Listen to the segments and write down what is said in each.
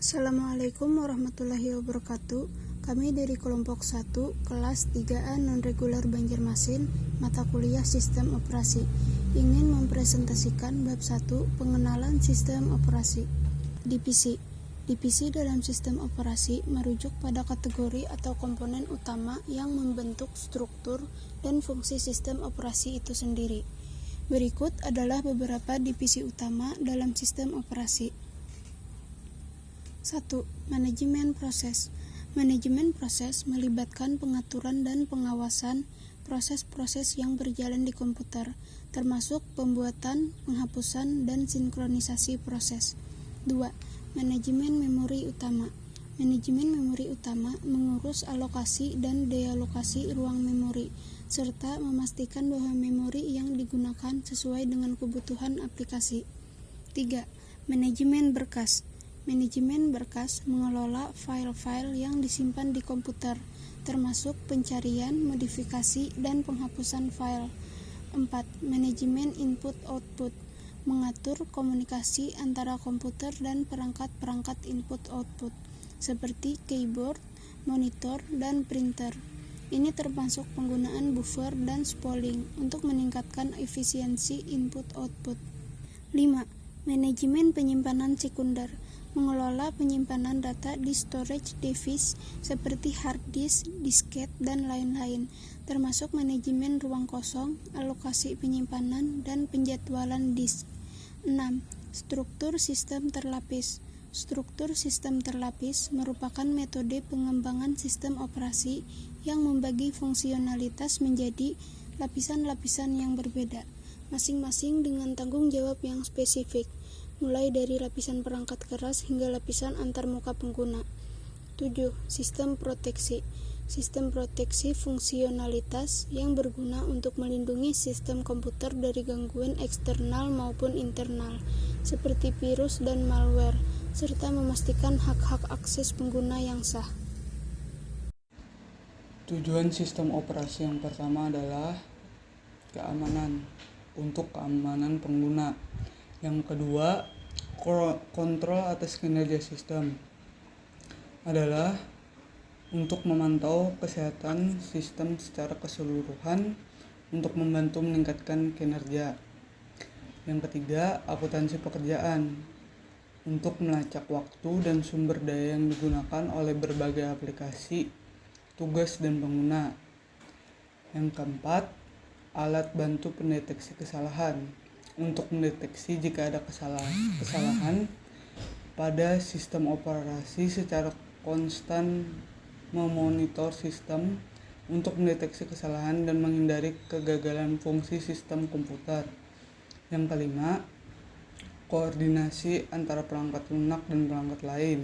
Assalamualaikum warahmatullahi wabarakatuh. Kami dari kelompok 1, kelas 3A non-regular Banjarmasin, mata kuliah Sistem Operasi, ingin mempresentasikan bab 1, pengenalan sistem operasi. Divisi dalam sistem operasi merujuk pada kategori atau komponen utama yang membentuk struktur dan fungsi sistem operasi itu sendiri. Berikut adalah beberapa divisi utama dalam sistem operasi. 1. Manajemen proses. Manajemen proses melibatkan pengaturan dan pengawasan proses-proses yang berjalan di komputer, termasuk pembuatan, penghapusan, dan sinkronisasi proses. 2. Manajemen memori utama. Manajemen memori utama mengurus alokasi dan dealokasi ruang memori, serta memastikan bahwa memori yang digunakan sesuai dengan kebutuhan aplikasi. 3. Manajemen berkas. Manajemen berkas mengelola file-file yang disimpan di komputer, termasuk pencarian, modifikasi, dan penghapusan file. 4. Manajemen input-output mengatur komunikasi antara komputer dan perangkat-perangkat input-output, seperti keyboard, monitor, dan printer. Ini termasuk penggunaan buffer dan spooling untuk meningkatkan efisiensi input-output. 5. Manajemen penyimpanan sekunder mengelola penyimpanan data di storage device seperti hard disk, disket, dan lain-lain, termasuk manajemen ruang kosong, alokasi penyimpanan, dan penjadwalan disk. 6. Struktur sistem terlapis. Struktur sistem terlapis merupakan metode pengembangan sistem operasi yang membagi fungsionalitas menjadi lapisan-lapisan yang berbeda, masing-masing dengan tanggung jawab yang spesifik, mulai dari lapisan perangkat keras hingga lapisan antarmuka pengguna. 7. Sistem proteksi. Sistem proteksi fungsionalitas yang berguna untuk melindungi sistem komputer dari gangguan eksternal maupun internal, seperti virus dan malware, serta memastikan hak-hak akses pengguna yang sah. Tujuan sistem operasi yang pertama adalah keamanan, untuk keamanan pengguna. Yang kedua, kontrol atas kinerja sistem adalah untuk memantau kesehatan sistem secara keseluruhan untuk membantu meningkatkan kinerja. Yang ketiga, akuntansi pekerjaan untuk melacak waktu dan sumber daya yang digunakan oleh berbagai aplikasi, tugas, dan pengguna. Yang keempat, alat bantu pendeteksi kesalahan untuk mendeteksi jika ada kesalahan pada sistem operasi secara konstan, memonitor sistem untuk mendeteksi kesalahan dan menghindari kegagalan fungsi sistem komputer. Yang kelima, koordinasi antara perangkat lunak dan perangkat lain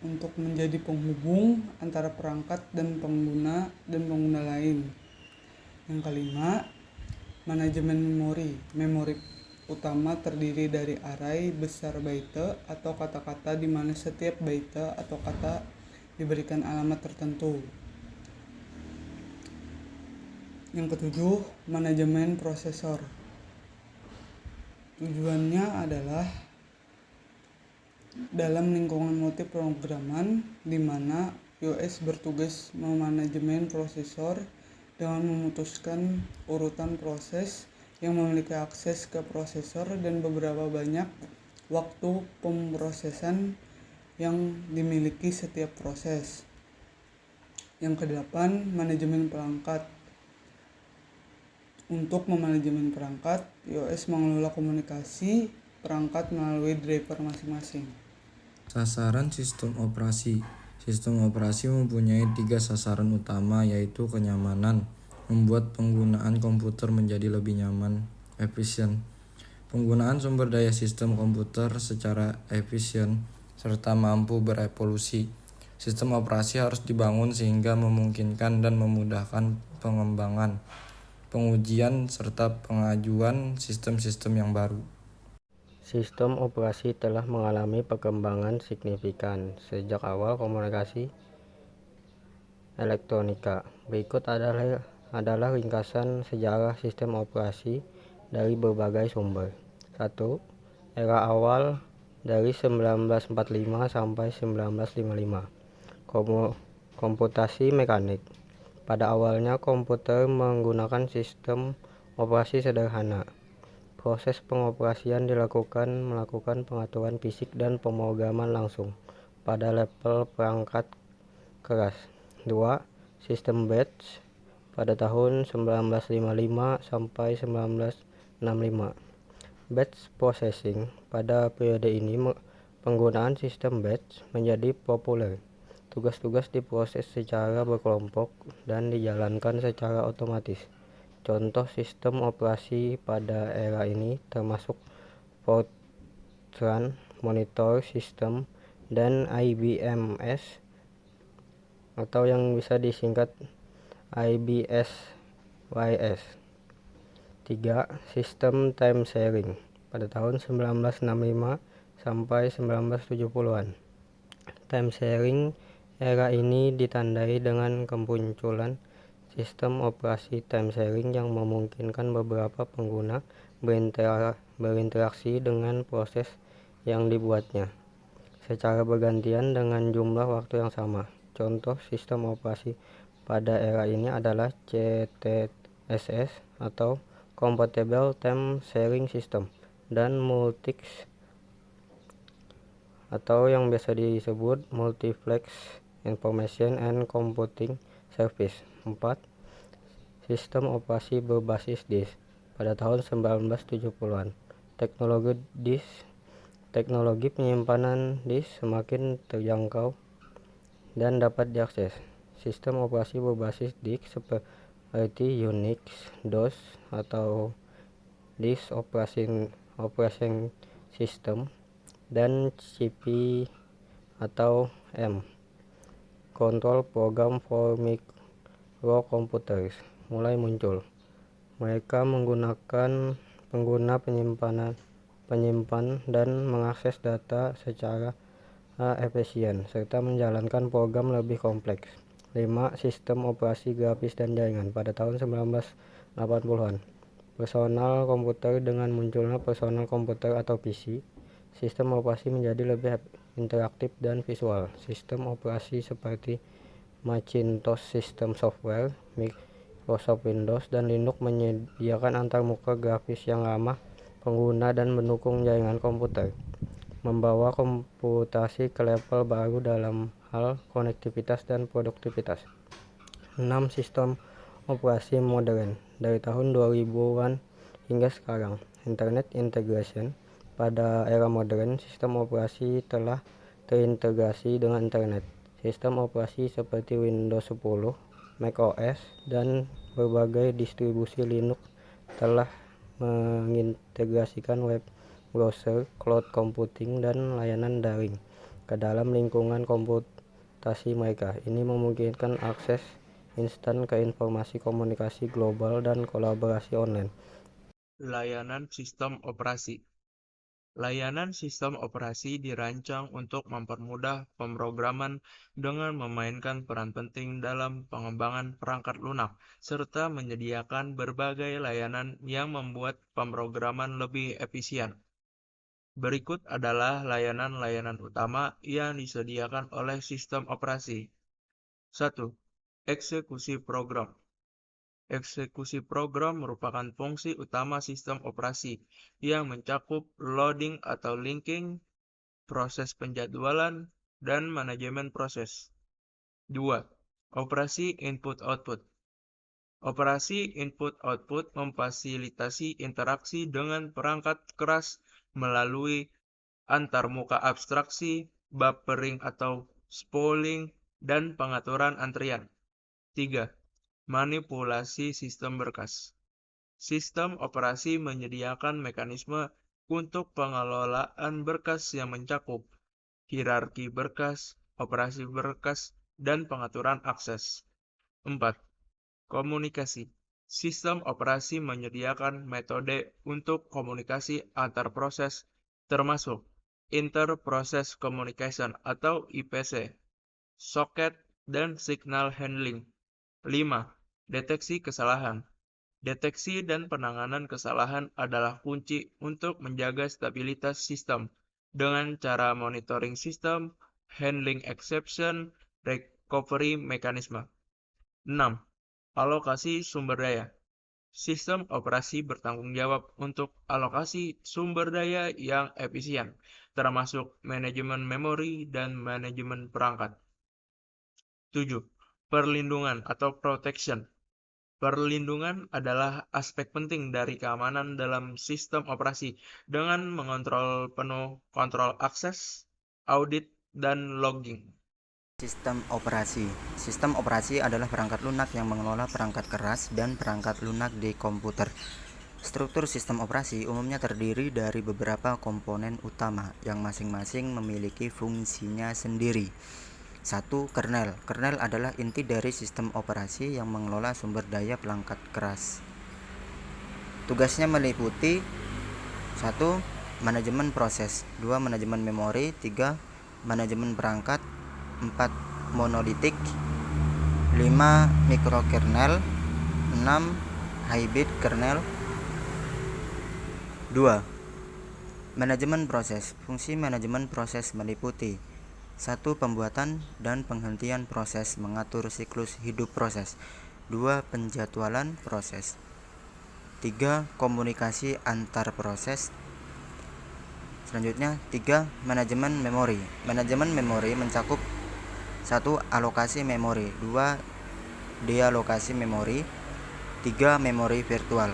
untuk menjadi penghubung antara perangkat dan pengguna lain. Yang kelima, manajemen memori. Memori utama terdiri dari array besar byte atau kata-kata di mana setiap byte atau kata diberikan alamat tertentu. Yang ketujuh, manajemen prosesor. Tujuannya adalah dalam lingkungan multiprograman di mana OS bertugas memanajemen prosesor dengan memutuskan urutan proses yang memiliki akses ke prosesor dan beberapa banyak waktu pemrosesan yang dimiliki setiap proses. Yang kedelapan, manajemen perangkat. Untuk memanajemen perangkat, iOS mengelola komunikasi perangkat melalui driver masing-masing. Sasaran sistem operasi. Sistem operasi mempunyai 3 sasaran utama, yaitu kenyamanan, membuat penggunaan komputer menjadi lebih nyaman, efisien, penggunaan sumber daya sistem komputer secara efisien, serta mampu berevolusi. Sistem operasi harus dibangun sehingga memungkinkan dan memudahkan pengembangan, pengujian, serta pengajuan sistem-sistem yang baru. Sistem operasi telah mengalami perkembangan signifikan sejak awal komunikasi elektronika. Berikut adalah ringkasan sejarah sistem operasi dari berbagai sumber. 1. Era awal dari 1945 sampai 1955. Komputasi mekanik. Pada awalnya komputer menggunakan sistem operasi sederhana. Proses pengoperasian melakukan pengaturan fisik dan pemrograman langsung pada level perangkat keras. 2. Sistem batch pada tahun 1955 sampai 1965. Batch processing. Pada periode ini penggunaan sistem batch menjadi populer. Tugas-tugas diproses secara berkelompok dan dijalankan secara otomatis. Contoh sistem operasi pada era ini termasuk Fortran, Monitor System, dan IBM-S atau yang bisa disingkat IBS-YS. 3. Sistem time sharing pada tahun 1965 sampai 1970-an. Time sharing era ini ditandai dengan kemunculan sistem operasi time sharing yang memungkinkan beberapa pengguna berinteraksi dengan proses yang dibuatnya secara bergantian dengan jumlah waktu yang sama. Contoh sistem operasi pada era ini adalah CTSS atau Compatible Time Sharing System dan Multics atau yang biasa disebut Multiplex Information and Computing Service. 4. Sistem operasi berbasis disk pada tahun 1970-an. Teknologi penyimpanan disk semakin terjangkau dan dapat diakses. Sistem operasi berbasis disk seperti Unix, DOS, atau Disk Operating System, dan CP atau M. Control Program for Microcomputers mulai muncul. Mereka menggunakan pengguna penyimpan dan mengakses data secara efisien serta menjalankan program lebih kompleks. 5. Sistem operasi grafis dan jaringan pada tahun 1980-an. Personal komputer. Dengan munculnya personal komputer atau PC, sistem operasi menjadi lebih interaktif dan visual. Sistem operasi seperti Macintosh System Software, Microsoft Windows, dan Linux menyediakan antarmuka grafis yang ramah pengguna dan mendukung jaringan komputer, membawa komputasi ke level baru dalam hal konektivitas dan produktivitas. 6. Sistem operasi modern. Dari tahun 2000-an hingga sekarang, Internet Integration. Pada era modern, sistem operasi telah terintegrasi dengan internet. Sistem operasi seperti Windows 10, macOS, dan berbagai distribusi Linux telah mengintegrasikan web browser, cloud computing, dan layanan daring ke dalam lingkungan komputasi mereka. Ini memungkinkan akses instan ke informasi, komunikasi global, dan kolaborasi online. Layanan sistem operasi. Layanan sistem operasi dirancang untuk mempermudah pemrograman dengan memainkan peran penting dalam pengembangan perangkat lunak, serta menyediakan berbagai layanan yang membuat pemrograman lebih efisien. Berikut adalah layanan-layanan utama yang disediakan oleh sistem operasi. 1. Eksekusi program. Eksekusi program merupakan fungsi utama sistem operasi yang mencakup loading atau linking, proses penjadwalan, dan manajemen proses. 2. Operasi input-output. Operasi input-output memfasilitasi interaksi dengan perangkat keras melalui antarmuka abstraksi, buffering atau spooling, dan pengaturan antrian. 3. Manipulasi sistem berkas. Sistem operasi menyediakan mekanisme untuk pengelolaan berkas yang mencakup hierarki berkas, operasi berkas, dan pengaturan akses. 4. Komunikasi. Sistem operasi menyediakan metode untuk komunikasi antar proses, termasuk Inter-Process Communication atau IPC, socket, dan signal handling. 5. Deteksi kesalahan. Deteksi dan penanganan kesalahan adalah kunci untuk menjaga stabilitas sistem dengan cara monitoring sistem, handling exception, recovery mechanism. 6. Alokasi sumber daya. Sistem operasi bertanggung jawab untuk alokasi sumber daya yang efisien, termasuk manajemen memori dan manajemen perangkat. 7. Perlindungan atau protection. Perlindungan adalah aspek penting dari keamanan dalam sistem operasi dengan mengontrol penuh kontrol akses, audit, dan logging. Sistem operasi. Sistem operasi adalah perangkat lunak yang mengelola perangkat keras dan perangkat lunak di komputer. Struktur sistem operasi umumnya terdiri dari beberapa komponen utama yang masing-masing memiliki fungsinya sendiri. 1. Kernel. Kernel adalah inti dari sistem operasi yang mengelola sumber daya perangkat keras. Tugasnya meliputi 1. Manajemen proses, 2. Manajemen memori, 3. Manajemen perangkat, 4. Monolitik, 5. Mikrokernel, 6. Hybrid kernel. 2. Manajemen proses. Fungsi manajemen proses meliputi 1. Pembuatan dan penghentian proses, mengatur siklus hidup proses. 2. Penjadwalan proses. 3. Komunikasi antar proses. Selanjutnya 3. Manajemen memori. Manajemen memori mencakup 1. Alokasi memori, 2. Dealokasi memori, 3. Memori virtual.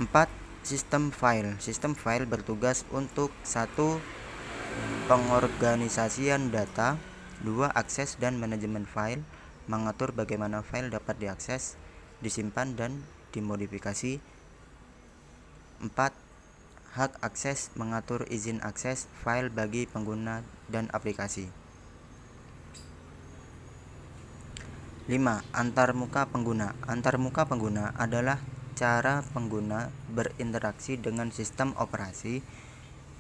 4. Sistem file. Sistem file bertugas untuk 1. Pengorganisasian data, 2. Akses dan manajemen file, mengatur bagaimana file dapat diakses, disimpan, dan dimodifikasi. 4. Hak akses, mengatur izin akses file bagi pengguna dan aplikasi. 5. Antarmuka pengguna. Antarmuka pengguna adalah cara pengguna berinteraksi dengan sistem operasi.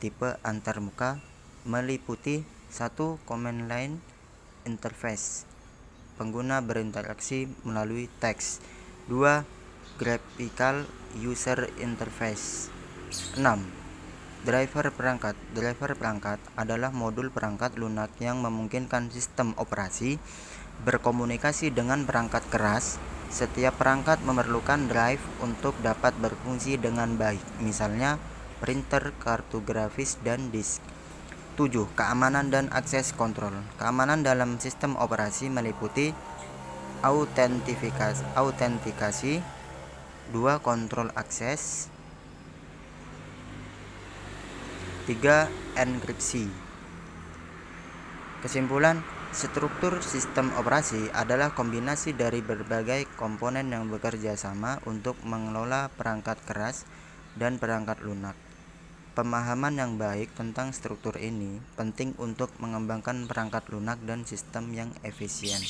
Tipe antarmuka meliputi 1. Command line interface. Pengguna berinteraksi melalui teks. 2. Graphical user interface. 6. Driver perangkat. Driver perangkat adalah modul perangkat lunak yang memungkinkan sistem operasi berkomunikasi dengan perangkat keras. Setiap perangkat memerlukan drive untuk dapat berfungsi dengan baik, misalnya printer, kartu grafis, dan disk. 7. Keamanan dan akses kontrol. Keamanan dalam sistem operasi meliputi autentikasi, 2. Kontrol akses, 3. Enkripsi. Kesimpulan, struktur sistem operasi adalah kombinasi dari berbagai komponen yang bekerja sama untuk mengelola perangkat keras dan perangkat lunak. Pemahaman yang baik tentang struktur ini penting untuk mengembangkan perangkat lunak dan sistem yang efisien.